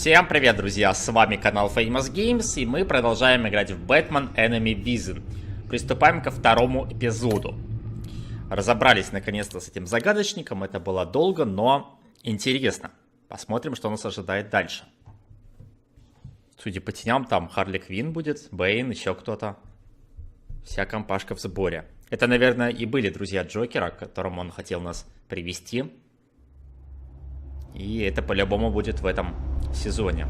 Всем привет, друзья! С вами канал Famous Games, и мы продолжаем играть в Batman Enemy Within. Приступаем ко второму эпизоду. Разобрались наконец-то с этим загадочником. Это было долго, но интересно. Посмотрим, что нас ожидает дальше. Судя по теням, там Харли Квин будет, Бэйн, еще кто-то. Вся компашка в сборе. Это, наверное, и были друзья Джокера, к которому он хотел нас привести. И это по-любому будет в этом сезоне.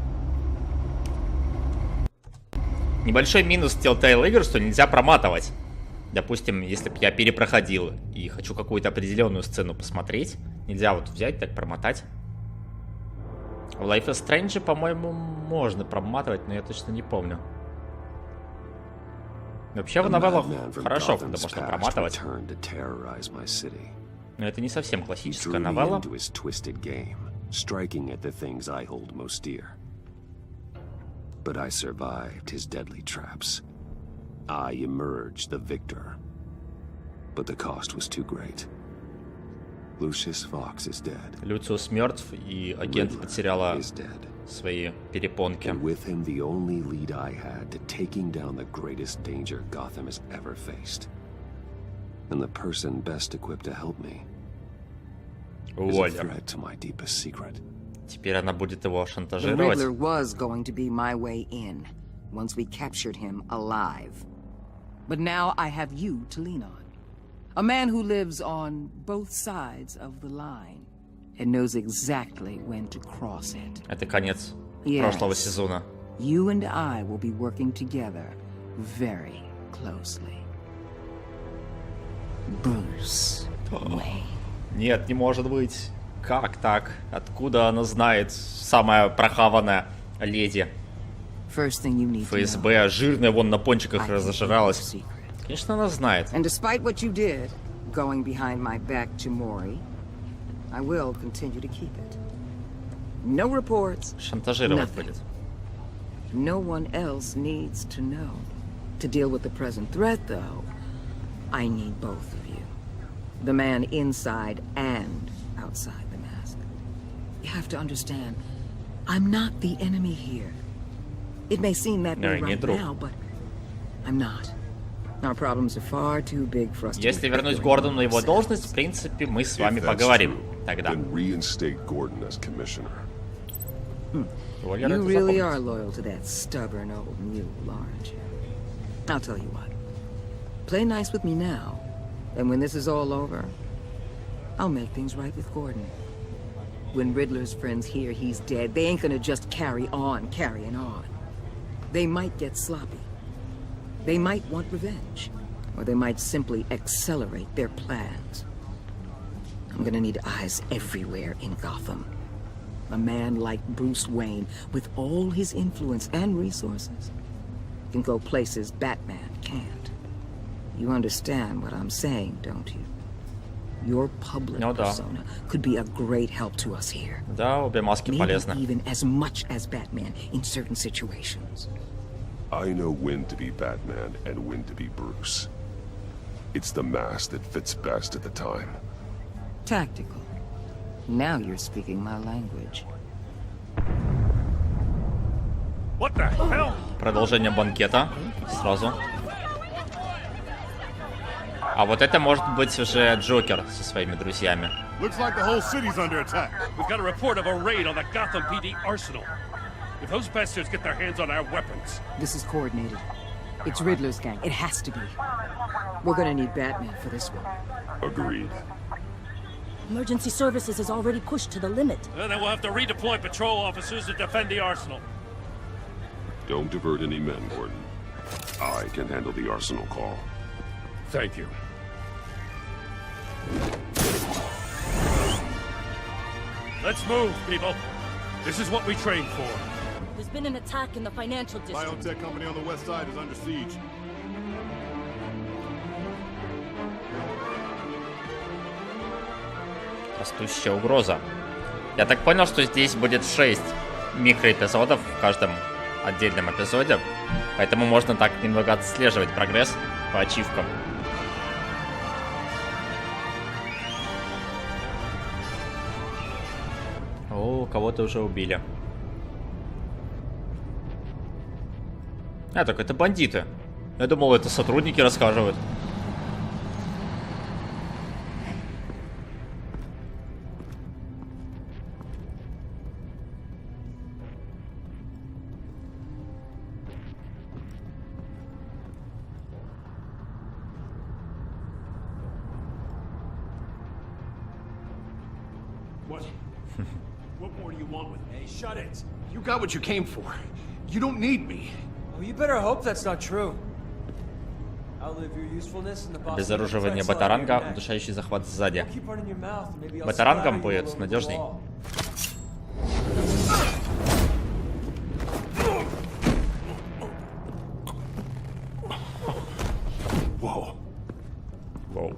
Небольшой минус Telltale игр, что нельзя проматывать. Допустим, если бы я перепроходил и хочу какую-то определенную сцену посмотреть, нельзя вот взять, так промотать. В Life is Strange, по-моему, можно проматывать, но я точно не помню. Вообще в новеллах хорошо, когда можно проматывать. Но это не совсем классическая новелла. Striking at the things I hold most dear. But I survived his deadly traps. I emerged the victor. But the cost was too great. Lucius Fox is dead. Люциус мертв, и агент потеряла свои перепонки. And with him the only lead I had to taking down the greatest danger Gotham has ever faced. And the person best equipped to help me. Уволен. Теперь она будет его шантажировать. The Riddler was going to be my way in once we captured him alive. But now I have you to lean on. A man who lives on both sides of the line and knows exactly when to cross it. Это конец прошлого сезона. You and I will be working together very closely. Bruce Wayne. Нет, не может быть. Как так? Откуда она знает, самая прохаванная леди? ФСБ, жирная, вон на пончиках разожралась. Конечно, она знает. Шантажировать будет. No one else needs to know. To deal with the present threat, though, I need both of you. The man inside and outside the mask. You have to understand, I'm not the enemy here. It may seem that way right now, but I'm not. Our problems are far too big for us to. Если вернуть Гордона на его должность, в принципе, мы с вами поговорим тогда. You really are loyal to that stubborn old mule, aren't you? I'll tell you what. Play nice with me now. And when this is all over, I'll make things right with Gordon. When Riddler's friends hear he's dead, they ain't gonna just carry on carrying on. They might get sloppy. They might want revenge. Or they might simply accelerate their plans. I'm gonna need eyes everywhere in Gotham. A man like Bruce Wayne, with all his influence and resources, can go places Batman can't. You understand what I'm saying, don't you? Your public persona could be a great help to us here. Да, обе маски полезны. Maybe even as much as Batman in certain situations. I know when to be Batman and when to be Bruce. It's the mask that fits best at the time. Tactical. Now you're speaking my language. What the hell? Продолжение банкета сразу. А вот это может быть уже Джокер со своими друзьями. Looks like the whole city's under attack. We've got a report of a raid on the Gotham PD arsenal. If those bastards get their hands on our weapons. This is coordinated. It's Riddler's gang. It has to be. We're gonna need Batman for this one. Agreed. Emergency services is already pushed to the limit. Then we'll have to redeploy patrol officers to defend the arsenal. Don't divert any men, Gordon. I can handle the arsenal call. Thank you. Let's move, people. This is what we trained for. There's been an attack in the financial district. Biotech company on the west side is under siege. Растущая угроза. Я так понял, что здесь будет 6 микроэпизодов в каждом отдельном эпизоде. Поэтому можно так немного отслеживать прогресс по ачивкам. О, кого-то уже убили. А, так это бандиты. Я думал, это сотрудники рассказывают. What more do you want with me? Hey, shut it. You got what you came for. You don't need me. Well, you better hope that's not true. Outlive your usefulness in the boss. Обезоруживание батаранга, удушающий захват сзади. Батарангом будет надежней. Whoa. Воу.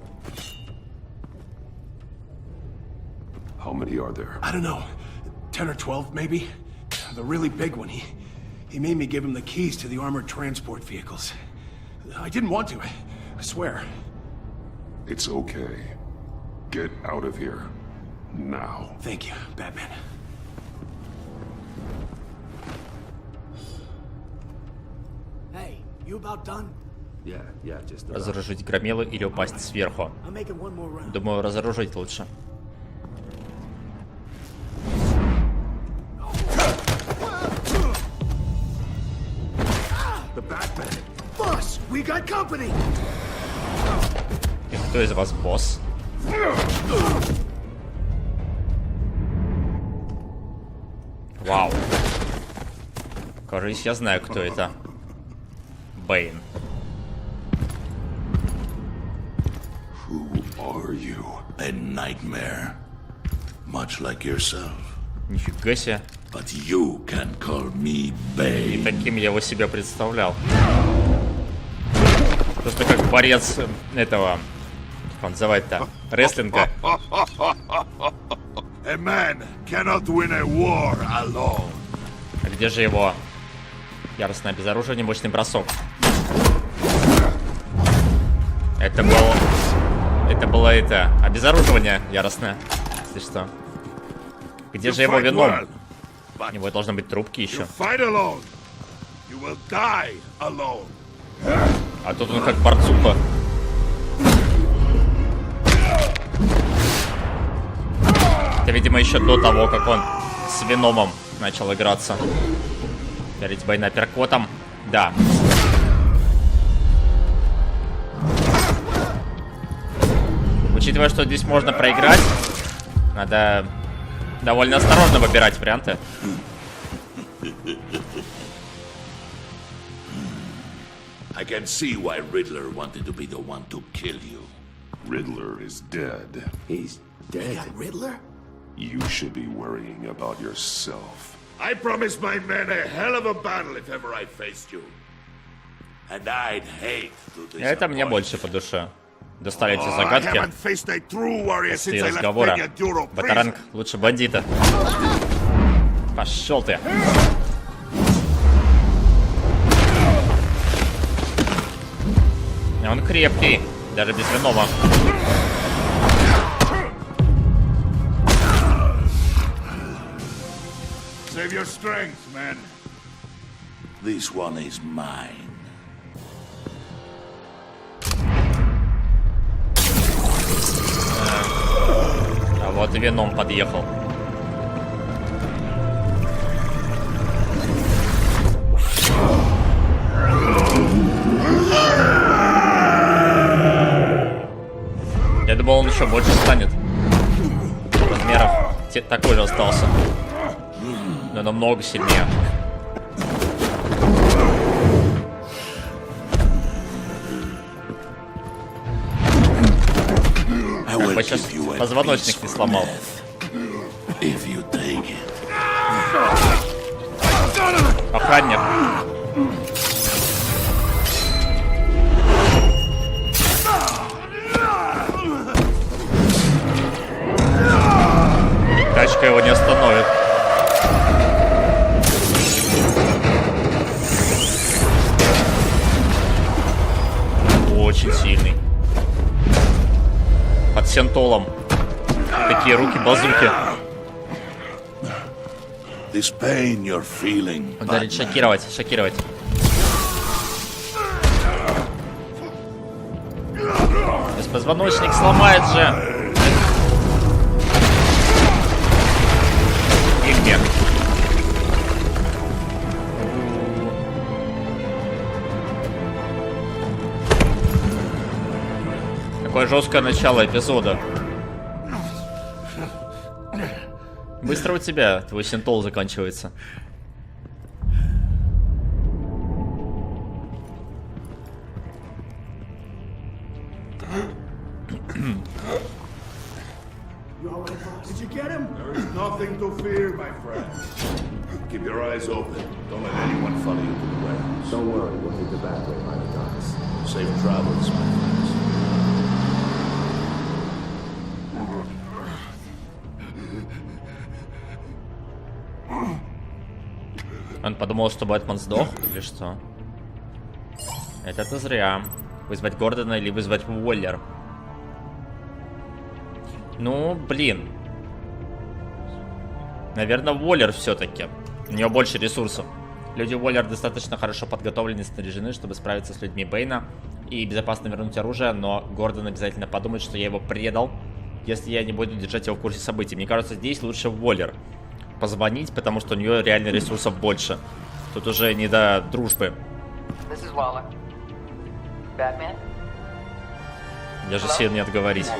How many are there? I don't know. 10 or 12, maybe? The really big one, he made me give him the keys to the armored transport vehicles. I didn't want to, I swear. It's okay. Get out of here. Now. Thank you, Batman. Hey, you about done? Yeah, just about. Разоружить громилы или упасть сверху. I'm making one more round. Думаю, разоружить лучше. The Batman. Boss, we got company. И кто из вас босс? Вау. Кажется, я знаю, кто это. Бэйн. Who are you? A nightmare, much like yourself. Нифига себе. But you can call me И Bane. таким я его себе представлял. Просто как борец этого, как он называет-то, рестлинга. A man cannot win a war alone. А где же его яростное обезоруживание, мощный бросок? Это было обезоруживание яростное, если что. Где же его вином? У него должны быть трубки еще. Fight alone. You will die alone. А тут он как борцуха. Это, видимо, еще до того, как он с Веномом начал играться. Перед Бэйна перкотом. Да. Учитывая, что здесь можно проиграть, надо довольно осторожно выбирать варианты. I can see why Riddler wanted to be the one to kill you. Riddler is dead. He's dead. Riddler? You should be worrying about yourself. I promised my men a hell of a battle if ever I faced you. And I'd hate to Это мне больше по душе. Достали эти загадки. После разговора. Батаранг лучше бандита. Пошел ты. Он крепкий, даже без Венома. Save your strength, man. This one is mine. А вот и Веном подъехал. Я думал, он еще больше станет. Размеров такой же остался. Но намного сильнее. Я сейчас позвоночник не сломал. Охранник. Тачка его не остановит. Очень сильный. Под сентолом. Такие руки-базуки. This pain you're feeling, Ударить, шокировать, шокировать. позвоночник сломает же. Игмек. Какое жесткое начало эпизода. Быстро у тебя твой синтол заканчивается. Did you get him? There is nothing to fear, my friend. Keep your eyes open. Don't let anyone follow you to the warehouse. Don't worry, we'll take the back way by the docks. Safe travels, my friends. Он подумал, что Бэтмен сдох или что? Это зря. Вызвать Гордона или вызвать Уоллер? Ну, блин. Наверное, Уоллер все-таки. У него больше ресурсов. Люди Уоллер достаточно хорошо подготовлены и снаряжены, чтобы справиться с людьми Бэйна и безопасно вернуть оружие, но Гордон обязательно подумает, что я его предал, если я не буду держать его в курсе событий. Мне кажется, здесь лучше Уоллер позвонить, потому что у нее реально ресурсов больше. Тут уже не до дружбы. Даже сил не отговорить.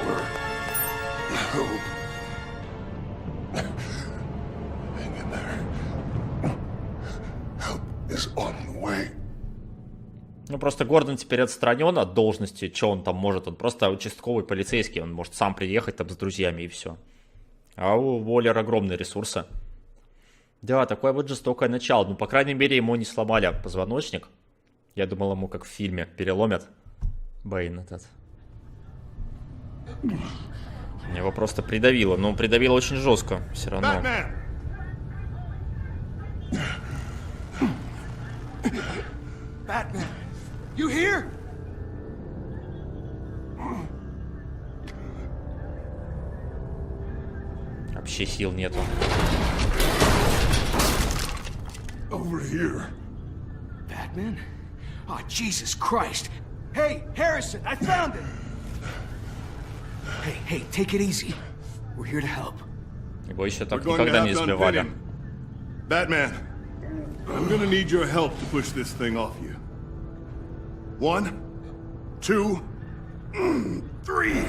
Ну, просто Гордон теперь отстранен от должности. Что он там может? Он просто участковый полицейский. Он может сам приехать там с друзьями и все. А у Уоллера огромные ресурсы. Да, такое вот жестокое начало. Ну, по крайней мере, ему не сломали позвоночник. Я думал, ему как в фильме переломят. Бэйн этот. Его просто придавило. Но придавило очень жестко. Все равно. Batman, you here? Вообще сил нету. Over here. Batman? Oh, Jesus Christ. Hey, Harrison, I found it. Hey, take it easy. We're here to help. Его еще так никогда не избивали. Batman, I'm gonna need your help to push this thing off you. 1, 2, 3.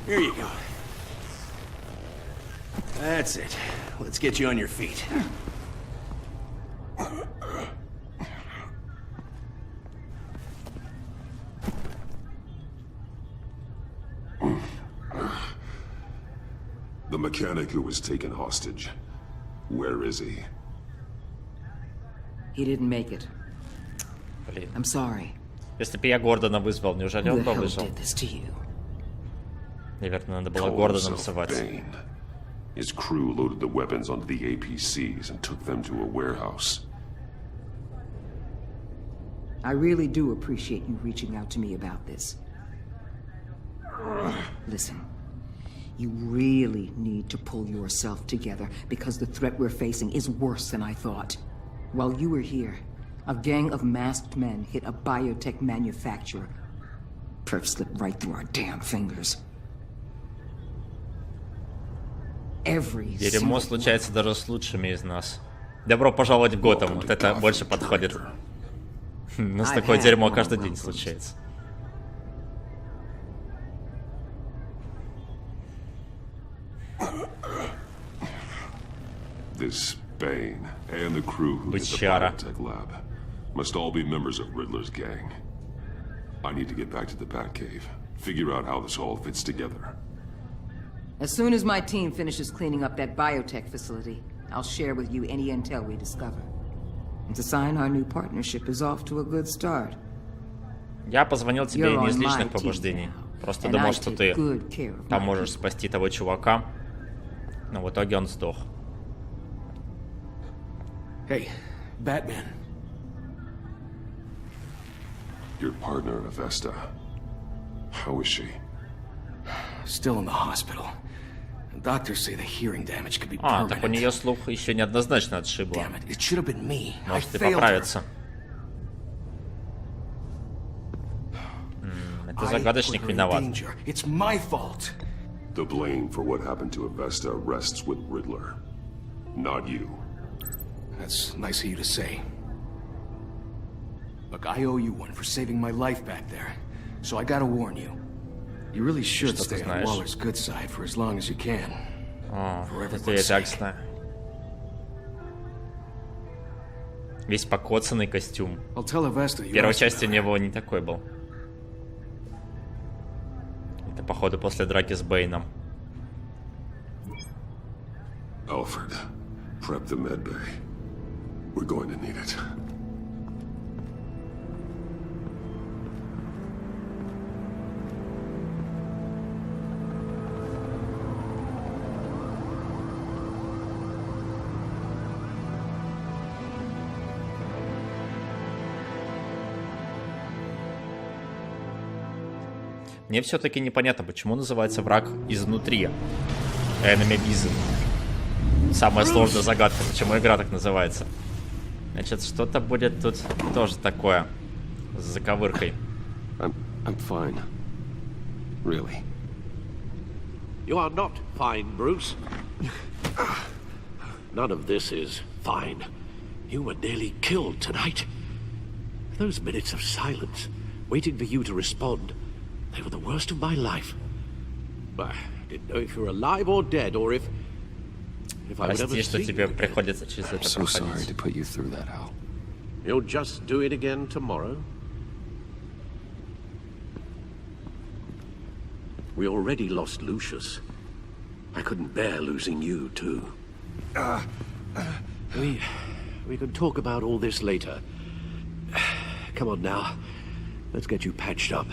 Here you go. That's it. Let's get you on your feet. The mechanic who was taken hostage. Where is he? He didn't make it. Блин. I'm sorry. Если бы я Гордона вызвал, неужели он бы выжил? Наверное, надо было Гордона вызывать. His crew loaded the weapons onto the APCs and took them to a warehouse. I really do appreciate you reaching out to me about this. Listen, you really need to pull yourself together because the threat we're facing is worse than I thought. While you were here, a gang of masked men hit a biotech manufacturer. Perf slipped right through our damn fingers. Дерьмо случается даже с лучшими из нас. Добро пожаловать в Готэм. Вот это больше подходит. У нас такое дерьмо каждый день случается. This Bane and the crew who did the biotech lab must all be members of Riddler's gang. I need to get back to the Batcave, figure out how this all fits together. As soon as my team finishes cleaning up that biotech facility, I'll share with you any intel we discover. It's a sign our new partnership is off to a good start. Я позвонил тебе не из личных побуждений. Просто думал, что ты там можешь спасти того чувака. Но в итоге он сдох. Hey, Batman. Your partner, Avesta. How is she? Still in the hospital. Doctors say the hearing damage could be А, так у permanent. нее слух еще неоднозначно отшибло. Damn it, it should have been me. I Может и failed her. поправится. Это загадочник виноват. It's my fault. The blame for what happened to Avesta rests with Riddler, not you. That's nice of you to say. Look, I owe you one for saving my life back there. So I gotta warn you. You really should stay on Waller's good side for as long as you can. О, это я так знаю. Весь покоцанный костюм. В первой части у него не такой был. Это, походу, после драки с Бэйном. Alfred, prep the med bay. We're going to need it. Мне все-таки непонятно, почему называется враг изнутри. Enemy Vision. Самая сложная загадка, почему игра так называется. Значит, что-то будет тут тоже такое. С заковыркой. I'm fine. Really. You are not fine, Bruce. None of this is fine. You were nearly killed tonight. Those minutes of silence, waiting for you to respond, they were the worst of my life. I didn't know if you were alive or dead, or if I would ever Прости, что see тебе you приходится через это So sorry проходить. to put you through that, Al. You'll just do it again tomorrow. We already lost Lucius. I couldn't bear losing you, too. We can talk about all this later. Come on now. Let's get you patched up.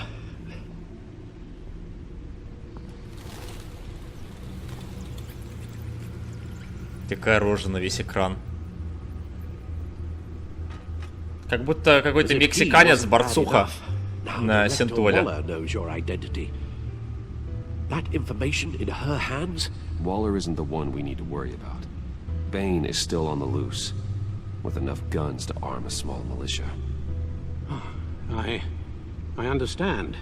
Такая рожа на весь экран. Как будто какой-то мексиканец, борцуха на синтоле. That information in her hands? Waller isn't the one we need to worry about. Bane is still on the loose, with enough guns to arm a small militia. I understand.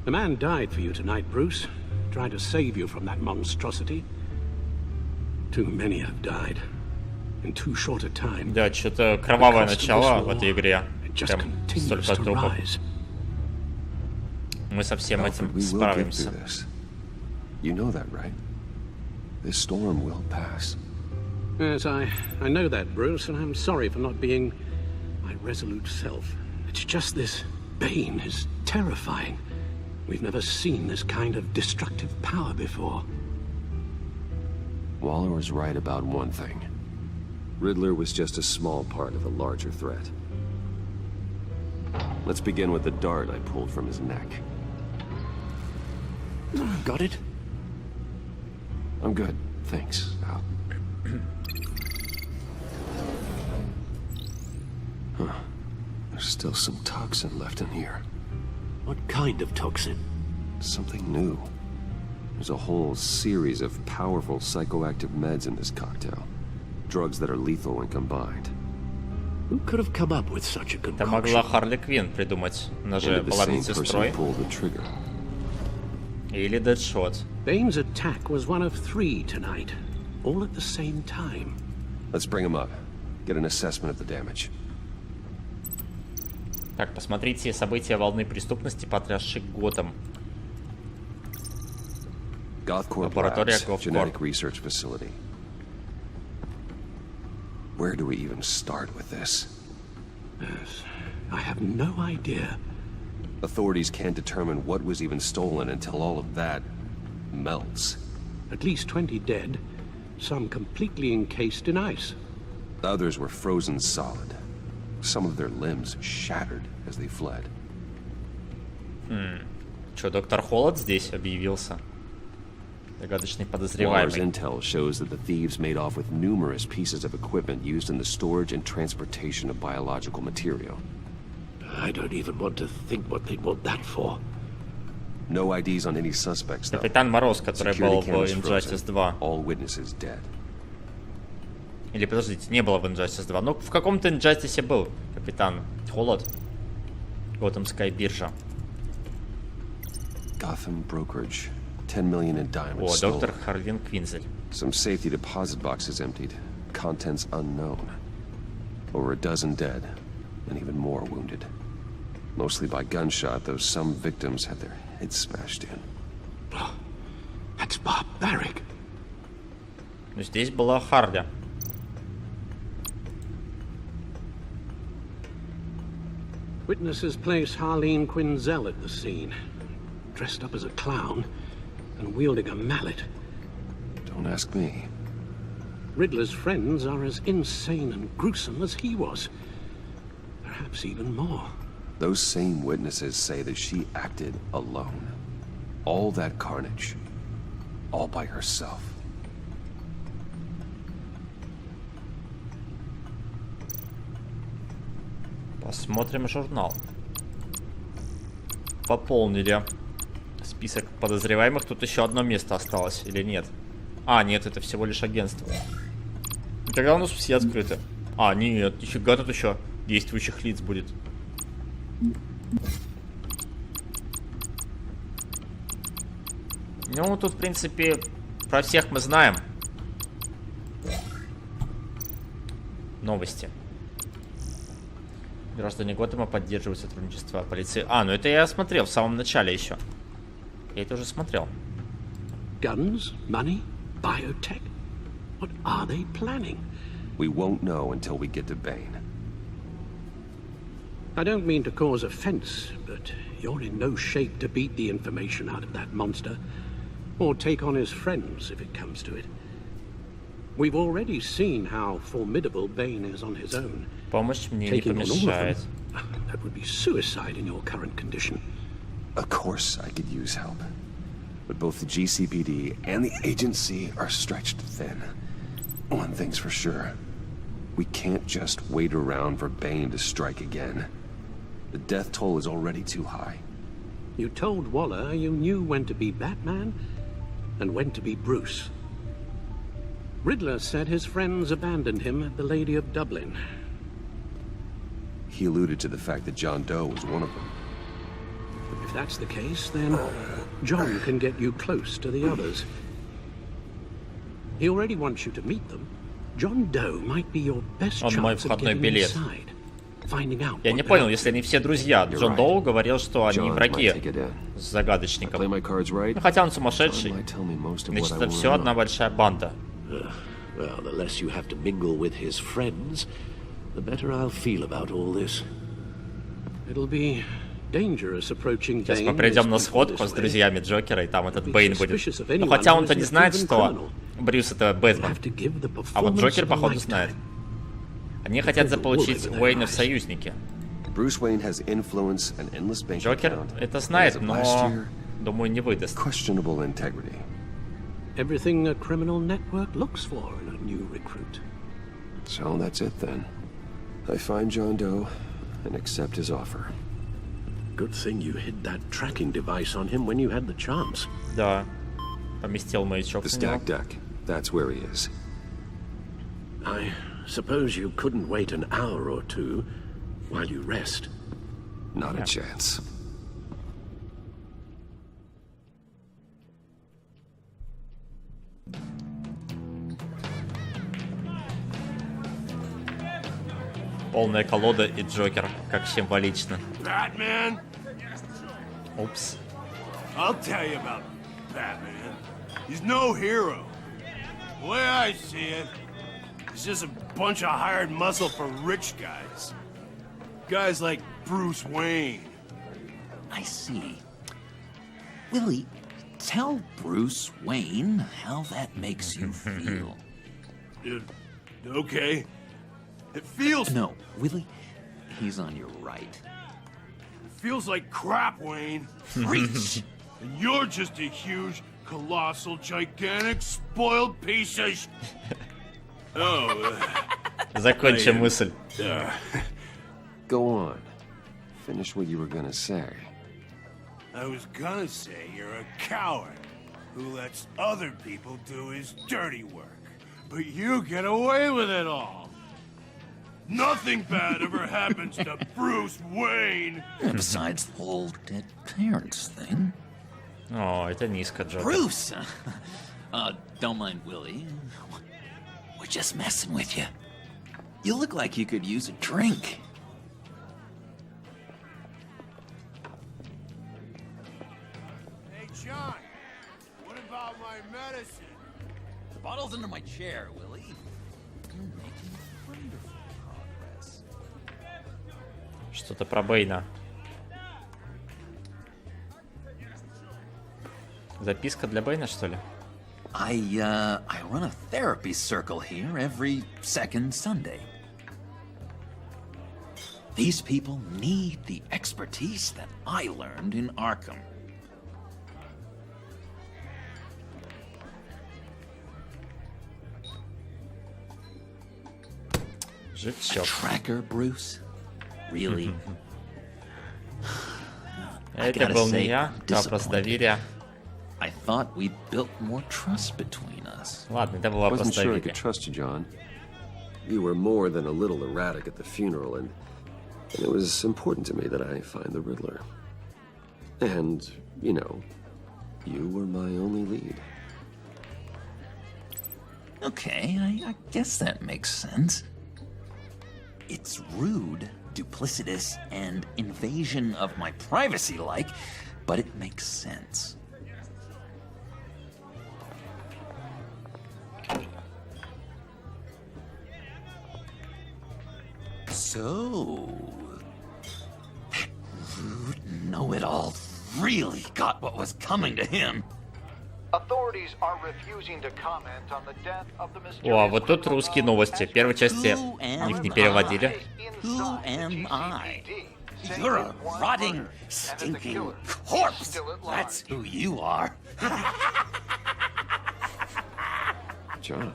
The man died for you tonight, Bruce. Trying to save you from that monstrosity. Too many have died. In too short a time. Да, что-то кровавое начало в этой игре. Прям столько трупов. Мы со всем этим справимся. You know that, right? This storm will pass. Yes, I know that, Bruce, and I'm sorry for not being my resolute self. It's just this Bane is terrifying. We've never seen this kind of destructive power before. Waller was right about one thing. Riddler was just a small part of a larger threat. Let's begin with the dart I pulled from his neck. Got it? I'm good, thanks, Al. Huh. There's still some toxin left in here. What kind of toxin? Something new. There's a whole series of powerful psychoactive meds in this cocktail. Drugs that are lethal when combined. Who could have come up with such a Это могла concoction? Харли Квин придумать. Она же Only the была same person медсестрой. pulled the trigger. Или Дэдшот. Bane's attack was one of 3 tonight, all at the same time. Let's bring him up. Get an assessment of the damage. Так, посмотрите события волны преступности, потрясшей Готэм. Gothcorp Laboratoria Labs, Gothcorp. genetic research facility. Where do we even start with this? Yes, I have no idea. Authorities can't determine what was even stolen until all of that melts. At least 20 dead, some completely encased in ice. Others were frozen solid. Some of their limbs shattered as they fled. Че, доктор Холод здесь объявился? Загадочный Waller's подозреваемый. intel shows that the thieves made off with numerous pieces of equipment used in the storage and transportation of biological material. I don't even want to think what they'd want that for. No IDs on any suspects, though. Капитан Мороз, который был в Security cameras Injustice frozen. 2. All witnesses dead. Или подождите, не было в Injustice 2. Ну, в каком-то Injustice был Капитан Холод. Готэмская биржа. Gotham brokerage. 10 million in diamonds. О, доктор stolen. Харлин Квинзель. Some safety deposit boxes emptied. Contents unknown. Over a dozen dead, and even more wounded. Mostly by gunshot, though some victims had their heads smashed in. That's barbaric. Но здесь была Харли. Witnesses place Harleen Quinzel at the scene, dressed up as a clown and wielding a mallet. Don't ask me. Riddler's friends are as insane and gruesome as he was. Perhaps even more. Those same witnesses say that she acted alone. All that carnage. All by herself. Посмотрим журнал. Пополнили список подозреваемых. Тут еще одно место осталось или нет? А, нет, это всего лишь агентство. Тогда у нас все открыты. А, нет, нифига, тут еще действующих лиц будет. Ну, тут, в принципе, про всех мы знаем. Новости. Граждане Готэма поддерживают сотрудничество полиции. А, ну это я смотрел в самом начале еще. Я это уже смотрел. Guns, money, biotech. What are they planning? We won't know until we get to Bane. I don't mean to cause offense, but you're in no shape to beat the information out of that monster, or take on his friends if it comes to it. We've already seen how formidable Bane is on his own. Помощь мне не Taking on all of помешает. them, that would be suicide in your current condition. Of course I could use help. But both the GCPD and the agency are stretched thin. One thing's for sure. We can't just wait around for Bane to strike again. The death toll is already too high. You told Waller you knew when to be Batman and when to be Bruce. Riddler said his friends abandoned him at the Lady of Dublin. He alluded to the fact that John Doe was one of them. If that's the case, then John can get you close to the others. He already wants you to meet them. John Doe might be your best Он мой chance of входной getting билет. inside, finding out Я what не they're понял, up если to. они все друзья. Джон Доу говорил, что они враги с загадочником. Ну, хотя он сумасшедший. Значит, это все одна большая банда. Well, the less you have to mingle with his friends, the better I'll feel about all this. It'll be dangerous approaching Сейчас мы Bane придем на with сходку people с this way. друзьями Джокера, и там этот Be Бэйн будет. suspicious of Ну, anyone хотя who он-то не isn't знает, even что criminal. Брюс это Бэтмен. Have to give the А вот performance Джокер, of a походу, lifetime. знает. Они хотят заполучить Уэйна в союзники. Bruce Wayne has influence and endless bank Джокер account. это And as знает, of но, last year, думаю, не выдаст. questionable integrity. Everything a criminal network looks for in a new recruit. So that's it then. I find John Doe and accept his offer. Good thing you hid that tracking device on him when you had the chance. Да. Поместил маячок The на него. stack deck. That's where he is. I suppose you couldn't wait an hour or two while you rest. Not a chance. Полная колода и Джокер, как символично. Batman? Упс. I'll tell you about Batman. He's no hero. The way I see it, he's just a bunch of hired muscle for rich guys. Guys like Bruce Wayne. I see. Willie, tell Bruce Wayne how that makes you feel. Okay. It feels... No, Willie, he's on your right. It feels like crap, Wayne. Preach! And you're just a huge, colossal, gigantic, spoiled piece of... Oh. Закончим мысль. Go on. Finish what you were gonna say. I was gonna say you're a coward who lets other people do his dirty work. But you get away with it all. Nothing bad ever happens to Bruce Wayne. And besides the whole dead parents thing. О, это низко, Джокер. Bruce! Don't mind Willie. We're just messing with you. You look like you could use a drink. Hey, John, what about my medicine? The bottle's under my chair, Willie. You're making wonderful progress. Что-то про Бэйна. Записка для Бэйна, что ли? I run a therapy circle here every second Sunday. These people need the expertise that I learned in Arkham. Жучок. Tracker, Bruce? Really? Это был не я, вопрос доверия. I thought we built more trust between us. Ладно, это было I wasn't просто sure I доверие. could trust you, John. You were more than a little erratic at the funeral, and it was important to me that I find the Riddler. And, you know, you were my only lead. Okay, I guess that makes sense. It's rude, duplicitous, and invasion of my privacy-like, but it makes sense. So, that rude know-it-all really got what was coming to him. Authorities are refusing to comment on the death of the mysterious. О, а вот тут русские новости. Первой части их не переводили. Who am I? You're a rotting, stinking corpse. That's who you are. John,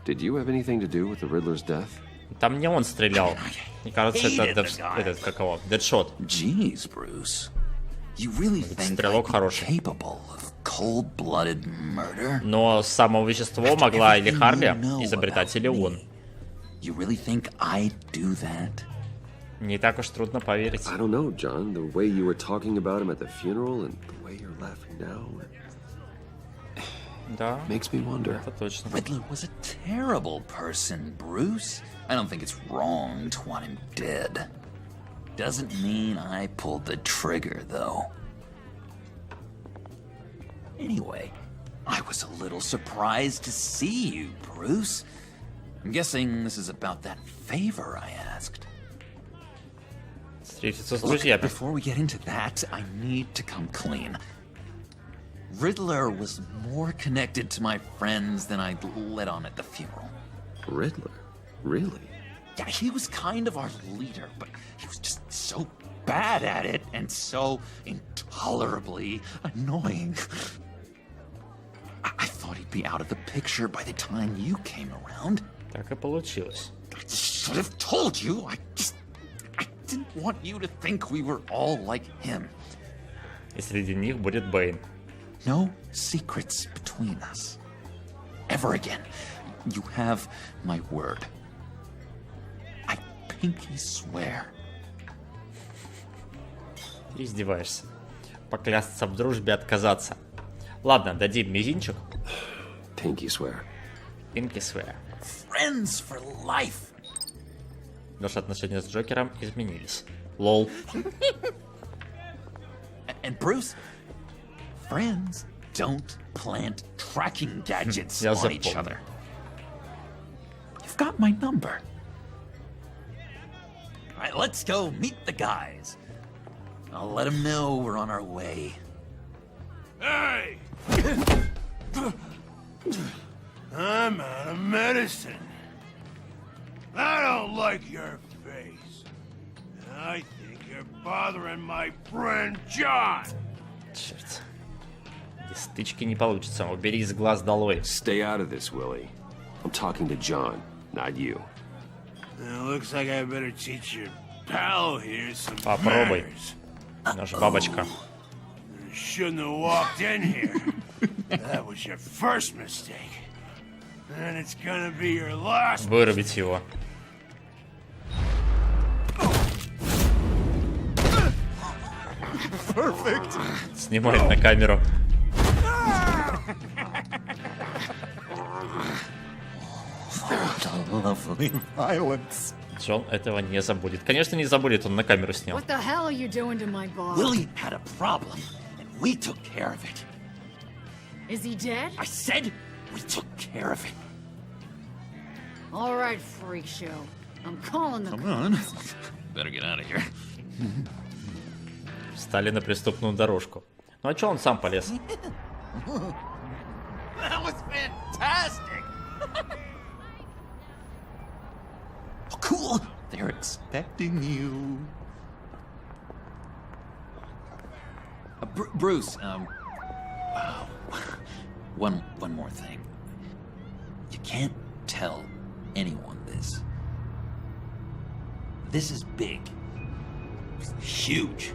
did you have anything to do with the Riddler's death? Там не он стрелял. Мне кажется, это этот как его, Дэдшот. Jeez, Bruce. You really think Стрелок хороший. capable of cold-blooded murder? Но само вещество могла или Харли изобретать, или он. You really think I'd do that? Не так уж трудно поверить. I don't know, John. The way you were talking about him at the funeral and the way you're laughing now Да, makes me wonder. это точно. Riddler was a terrible person, Bruce. I don't think it's wrong to want him dead. Doesn't mean I pulled the trigger, though. Anyway, I was a little surprised to see you, Bruce. I'm guessing this is about that favor I asked. Встретиться с Look, друзьями. before we get into that, I need to come clean. Riddler was more connected to my friends than I'd let on at the funeral. Riddler? Really? Yeah, he was kind of our leader, but he was just so bad at it and so intolerably annoying. I thought he'd be out of the picture by the time you came around. Так и получилось. I should have told you. I didn't want you to think we were all like him. И среди них будет Бэйн. No secrets between us. Ever again. You have my word. I pinky swear. Ты издеваешься. Поклясться в дружбе, отказаться. Ладно, дадим мизинчик. Pinky swear. Pinky swear. Friends for life. Наши отношения с Джокером изменились. Лол. And Bruce, friends don't plant tracking gadgets Я on each запомнил. other. You've got my number. All right, let's go meet the guys. I'll let them know we're on our way. Hey! I'm out of medicine. I don't like your face. I think you're bothering my friend John. Черт. Без стычки не получится. Убери из глаз долой. Stay out of this, Willie. I'm talking to John, not you. It looks like I better teach your pal here some Попробуй. manners. Наша бабочка. Shouldn't have walked in here. That was your first mistake. And it's gonna be your last. Вырубить его. Perfect. Снимает на камеру. Lovely violence. Джон этого не забудет. Конечно, не забудет, он на камеру снял. What the hell are you doing to my boss? Willie had a problem, and we took care of it. Is he dead? I said we took care of it. All right, freak show. I'm calling the Come on. Better get out of here. Встали на преступную дорожку. Ну а чё он сам полез? That was fantastic. Oh, cool. They're expecting you. Bruce, wow. One more thing. You can't tell anyone this. This is big. Huge.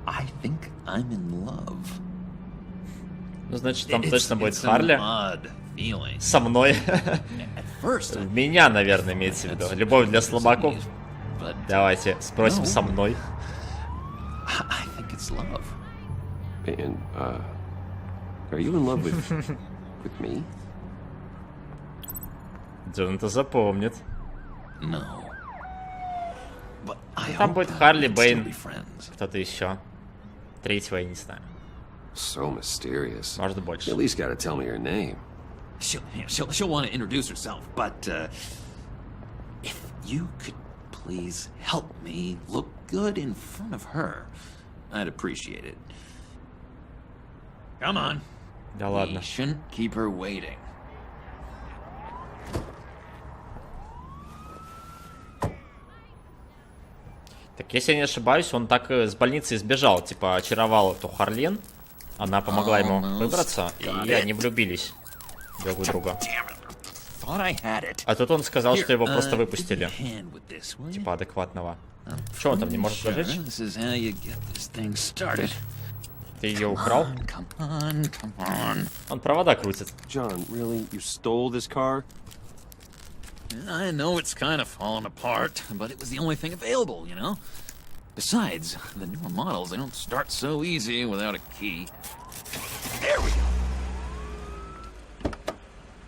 I think I'm in love. Ну, значит, там точно будет Харли. Со мной. В меня, наверное, имеется в виду. Любовь для слабаков. Давайте спросим со мной. I think it's love. And, are you in love with me? Джон это запомнит. No. But I Там hope будет Харли, we'll still Бэйн, be friends. кто-то еще. Третьего я не знаю. So mysterious. Может, больше. You at least gotta tell me your name. She'll want to introduce herself, but if you could please help me look good in front of her, I'd appreciate it. Come on. Да ладно. We shouldn't keep her waiting. Так, если я не ошибаюсь, он так с больницы сбежал. Типа, очаровал эту Харлин. Она помогла ему выбраться, и они влюбились друг в друга. А тут он сказал, что его просто выпустили. Типа, адекватного. Че он там не может зажечь? Ты ее украл? Он провода крутит. John, really? You stole this car? I know it's kind of falling apart, but it was the only thing available, you know? Besides, the newer models, they don't start so easy without a key. There we go!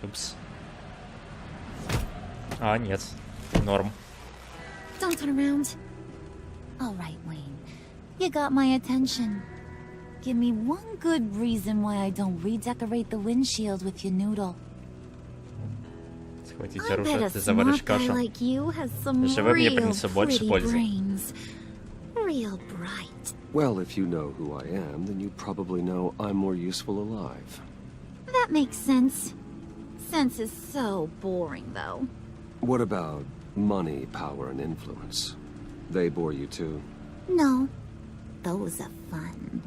Упс. А, нет. Норм. Don't turn around. All right, Wayne. You got my attention. Give me one good reason why I don't redecorate the windshield with your noodle. Схватите оружие, ты заваришь кашу. Живым мне принесет больше пользы. Well, if you know who I am, then you probably know I'm more useful alive. That makes sense. Sense is so boring, though. What about money, power, and influence? They bore you too? No. Those are fun.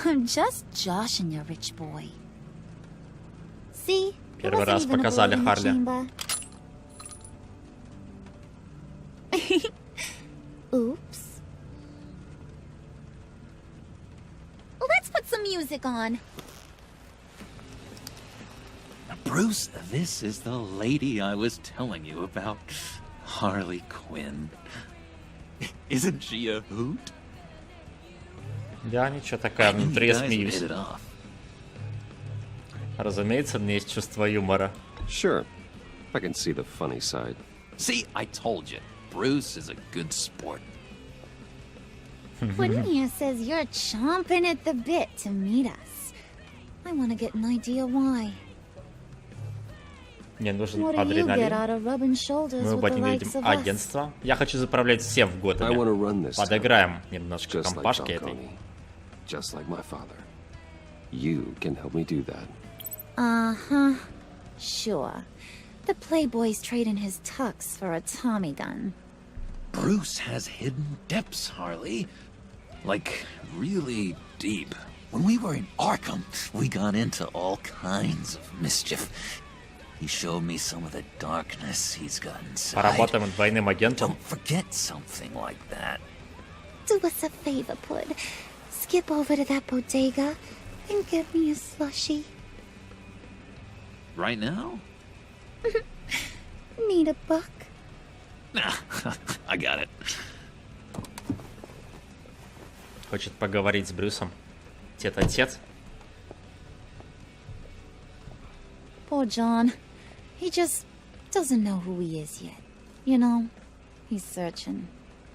I'm just joshing you, rich boy. See? Первый раз показали Харли. Oops. Let's put some music on. Bruce, this is the lady I was telling you about. Harley Quinn. Isn't she a hoot? Да, ничего, такая внутри смеюсь. Разумеется, мне есть чувство юмора. Sure. I can see the funny side. See, I told you. Bruce is a good sport. Quinnia says you're chomping at the bit to meet us. I want to get an idea why. Мне нужен адреналин. Мы оба ненавидим агентство. Я хочу заправлять всем в Готэме. Подыграем немножко компашки этой. Just like my father. You can help me do that. Uh-huh. Sure. The playboy's trading his tux for a Tommy gun. Bruce has hidden depths, Harley. Like, really deep. When we were in Arkham, we got into all kinds of mischief. He showed me some of the darkness he's got inside. Поработаем над двойным агентом. Don't forget something like that. Do us a favor, Pud. Skip over to that bodega and get me a slushie. Right now? Need a buck? Nah, I got it. Хочет поговорить с Брюсом. Тет-а-тет. Poor John. He just doesn't know who he is yet. You know, he's searching.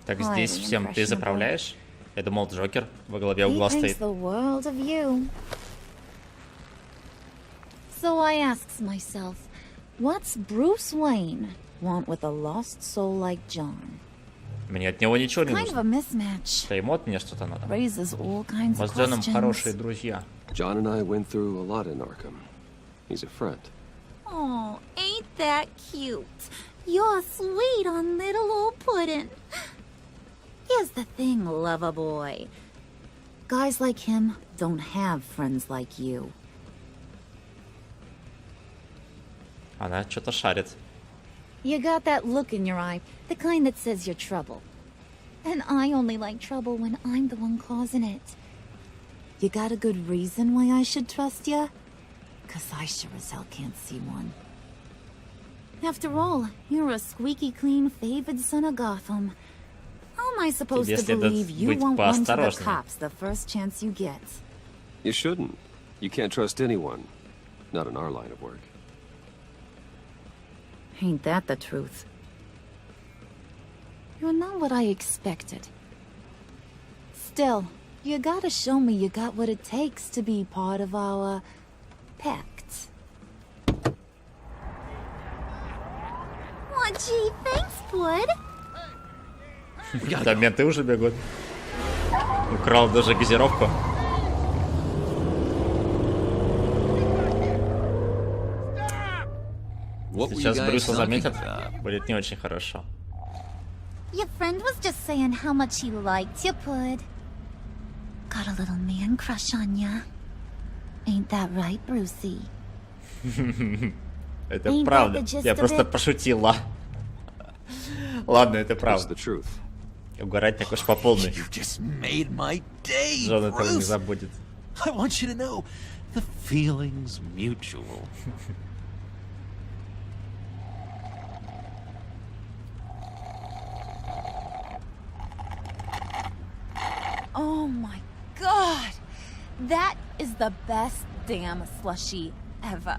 Так здесь всем ты заправляешь? Я думал, Джокер во главе угла стоит. The world of you. So I asks myself, what's Bruce Wayne want with a lost soul like John? Мне от него ничего не Kind of a нужно. mismatch. Да ему от меня что-то надо. Raises all kinds Мы of с Джоном questions. хорошие друзья. John and I went through a lot in Arkham. He's a friend. Oh, ain't that cute? You're sweet on little old puddin'. Here's the thing, lover boy. Guys like him don't have friends like you. Она что-то шарит. You got that look in your eye, the kind that says you're trouble. And I only like trouble when I'm the one causing it. You got a good reason why I should trust you? 'Cause I sure as hell can't see one. After all, you're a squeaky clean favored son of Gotham. How am I supposed Тебе to следует believe you быть won't run to the поосторожнее. cops the first chance you get? You shouldn't. You can't trust anyone. Not in our line of work. Ain't that the truth? You're not what I expected. Still, you gotta show me you got what it takes to be part of our pact. Oh, gee, thanks, Bud. Да, менты уже бегут. Украл даже газировку. Сейчас Брюса заметят. Будет не очень хорошо. Your friend was just saying how much he liked you, Bud. Got a little man crush on ya. Ain't that right, Brucey? Это правда. Я просто пошутила. Ладно, это правда. Угорать так уж по полной. Джон этого не забудет. I want you to know, the feeling's mutual. Oh my god! That is the best damn slushie ever.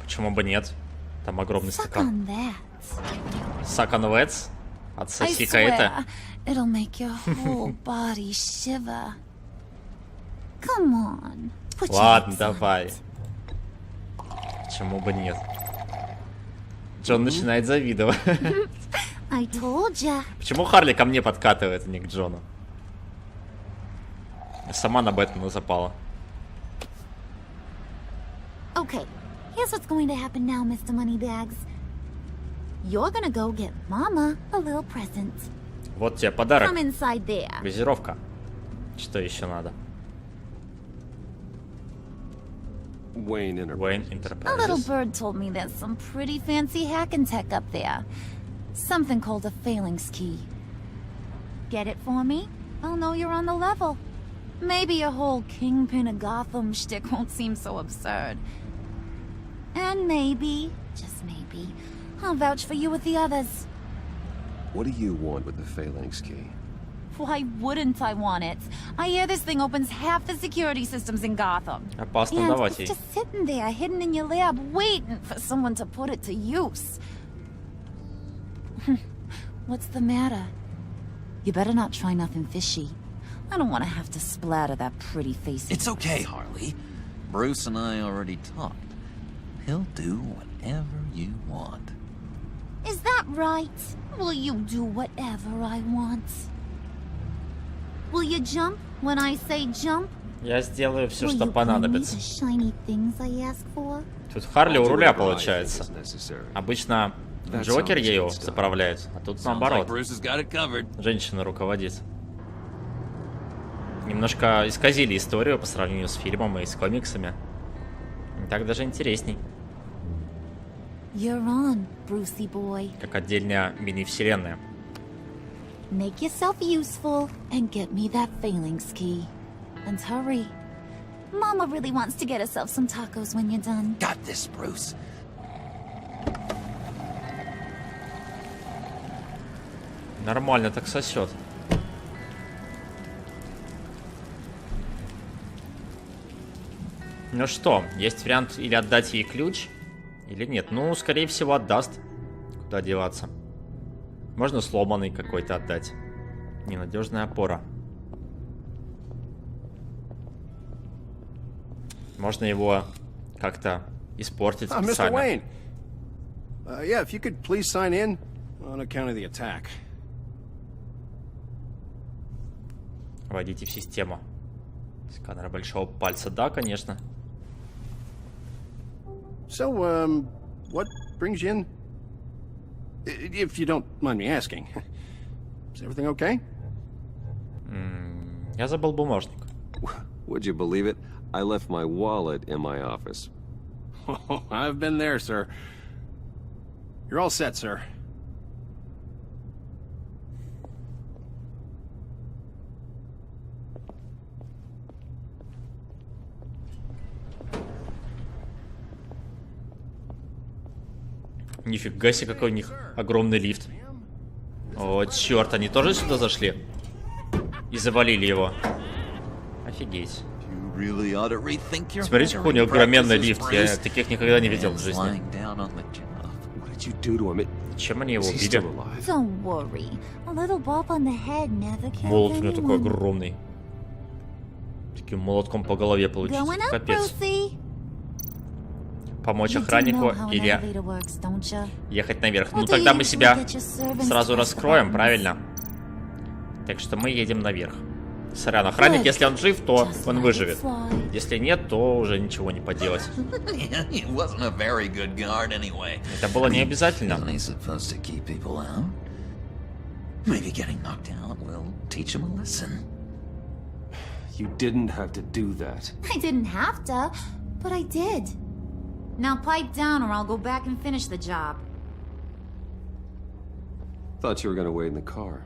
Почему бы нет? Там огромный Suck стакан. on that. Саканвец? Отсоси-ка I это. swear, it'll make your whole body shiver. Come on. Put your Ладно, lips on давай. Почему бы нет? Джон начинает завидовать. I told ya. Почему Харли ко мне подкатывает, а не к Джону? Сама на Бэтмена запала. Okay, here's what's going to happen now, Mr. Moneybags. You're gonna go get Mama a little present. Вот тебе подарок. Come inside there. Газировка. Что еще надо? Wayne Enterprises. A little bird told me there's some pretty fancy hacking tech up there. Something called a phalanx key. Get it for me? I'll know you're on the level. Maybe your whole Kingpin of Gotham shtick won't seem so absurd. And maybe, just maybe, I'll vouch for you with the others. What do you want with the phalanx key? Why wouldn't I want it? I hear this thing opens half the security systems in Gotham. Опасно And давать it's ей. just sitting there, hidden in your lab, waiting for someone to put it to use. What's the matter? You better not try nothing fishy. I don't want to have to splatter that pretty face. It's okay, Harley. Bruce and I already talked. He'll do whatever you want. Is that right? Will you do whatever I want? Will you jump when I say jump? Я сделаю все, Will что you bring me понадобится. the shiny things I ask for? Тут Харли у руля получается. Обычно Джокер ею заправляет, а тут наоборот. Женщина руководит. Немножко исказили историю по сравнению с фильмом и с комиксами. Так даже интересней. You're on, Brucey boy. Как отдельная мини-вселенная. Make yourself useful and get me that phalanx key. And hurry. Mama really wants to get herself some tacos when you're done. Got this, Bruce. Нормально так сосет. Ну что, есть вариант или отдать ей ключ, или нет. Ну, скорее всего, отдаст. Куда деваться? Можно сломанный какой-то отдать. Ненадежная опора. Можно его как-то испортить специально. Mr. Wayne. Yeah, if you could please sign in on account of the attack. Вводите в систему. Сканер большого пальца, да, конечно. So, what brings you in? If you don't mind me asking. Is everything okay? Я забыл бумажник. Would you believe it? I left my wallet in my office. Oh, I've been there, sir. You're all set, sir. Нифига себе, какой у них огромный лифт. О, черт, они тоже сюда зашли? И завалили его. Офигеть. Смотрите, какой у него огроменный лифт. Я таких никогда не видел в жизни. Чем они его убили? Молот у него такой огромный. Таким молотком по голове получить. Капец. Помочь охраннику или ехать наверх. Ну тогда мы себя сразу раскроем, правильно? Так что мы едем наверх. Сорян, охранник, если он жив, то он выживет. Если нет, то уже ничего не поделать. Это было не обязательно. You didn't have to do that. I didn't have to, but I did. Now pipe down or I'll go back and finish the job. Thought you were gonna wait in the car.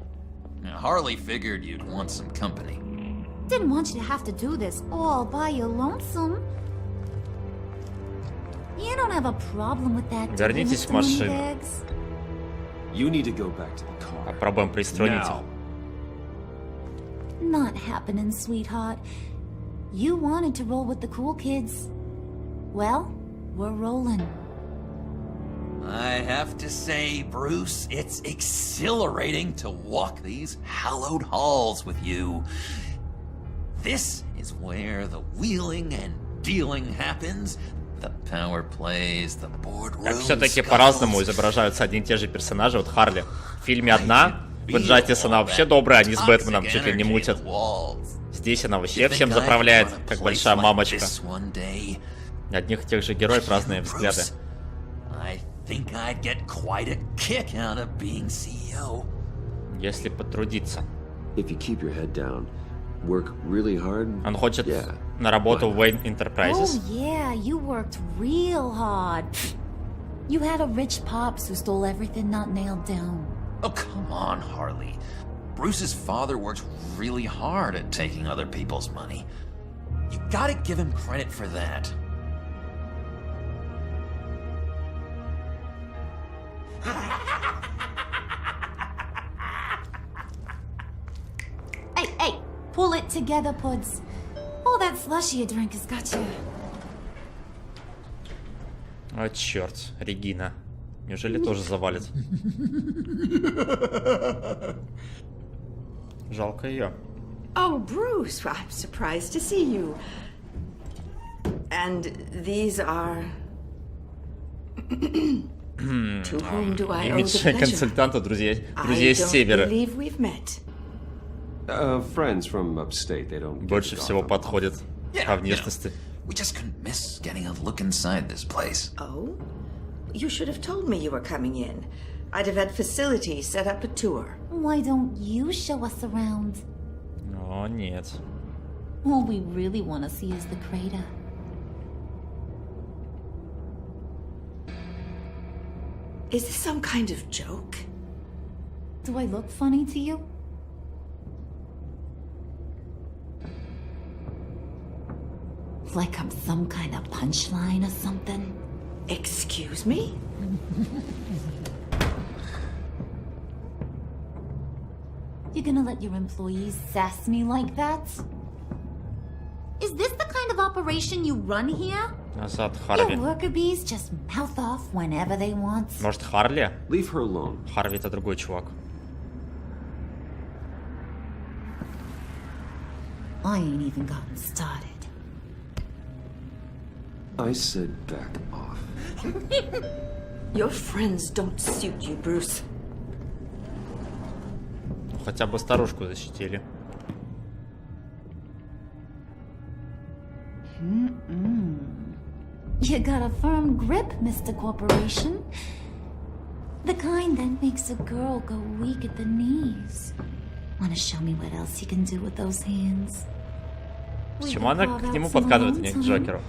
Now, Harley figured you'd want some company. Didn't want you to have to do this all by your lonesome. You don't have a problem with that. Вернитесь в машину. You need to go back to the car. Попробуем пристроить. Not happening, sweetheart. You wanted to roll with the cool kids. Well, we're rolling. I have to say, Bruce, it's exhilarating to walk these hallowed halls with you. This is where the wheeling and dealing happens. The power plays, the boardroom. Так все-таки по-разному изображаются одни и те же персонажи. Вот Харли в фильме одна, в Инжастис она вообще добрая, они с Бэтменом чуть ли не мутят. Здесь она вообще всем заправляет, как большая мамочка. Одних и тех же героев разные взгляды. Если потрудиться. Он хочет на работу в Wayne Enterprises. Oh yeah, you worked real hard. You had a rich pops who stole everything not nailed down. Oh, come on, Harley. Bruce's father worked really hard at taking other people's money. You gotta give him credit for that. Hey, pull it together, Puds. All that slushy you drink has got you. О, черт, Регина. Неужели тоже завалит? Жалко ее. Oh, Bruce, I'm surprised to see you. And these are... To whom do I owe the Имидж pleasure? консультанта, друзья с севера. Friends from upstate, they don't Больше всего подходит по внешности. We just couldn't miss getting a look inside this place. Oh? You should have told me you were coming in. I'd have had facilities set up a tour. Why don't you show us around? О, нет. All we really want to see is the crater. Is this some kind of joke? Do I look funny to you? Like I'm some kind of punchline or something? Excuse me? You gonna let your employees sass me like that? Is this the kind of operation you run here? Назад, Харви. Your worker bees just mouth off whenever they want. Может, Харли? Leave her alone. Харви это другой чувак. I ain't even gotten started. I said back off. Your friends don't suit you, Bruce. Хотя бы старушку защитили. You got a firm grip, Mr. Corporation. The kind that makes a girl go weak at the knees. Wanna show me what else you can do with those hands? Почему она к нему подкатывает, а не к Джокеру?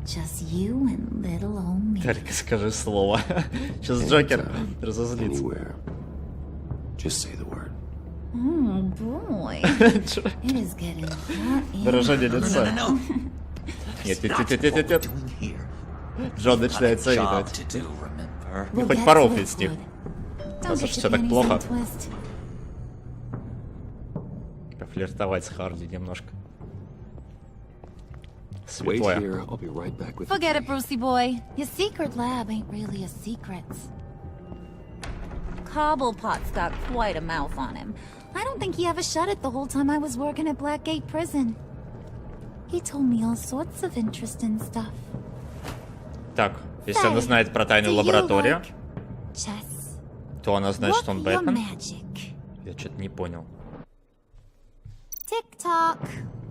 Just you and little old me. Только скажи слово. Сейчас Джокер разозлится. Just say the word. Boy. It is getting hot in Выражение лица. Нет. Джон начинает завидовать. Ну, хоть порофлить с них. Раз уж все так плохо. Пофлиртовать с Харли немножко. Святое. Forget it, Brucey boy. Your secret lab ain't really a secret. Cobblepot's got quite a mouth on him. I don't think he ever shut it the whole time I was working at Blackgate Prison. He told me all sorts of interesting stuff. Так, если она знает про тайную лабораторию, то она знает, что он Бэтмен. Я что-то не понял. Tick-tock.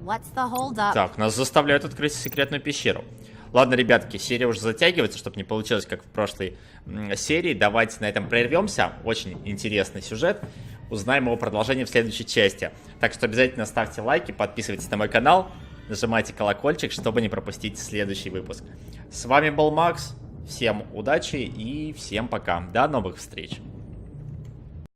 What's the hold up? Так, нас заставляют открыть секретную пещеру. Ладно, ребятки, серия уже затягивается, чтобы не получилось, как в прошлой серии. Давайте на этом прервемся. Очень интересный сюжет. Узнаем его продолжение в следующей части. Так что обязательно ставьте лайки, подписывайтесь на мой канал, нажимайте колокольчик, чтобы не пропустить следующий выпуск. С вами был Макс. Всем удачи и всем пока. До новых встреч.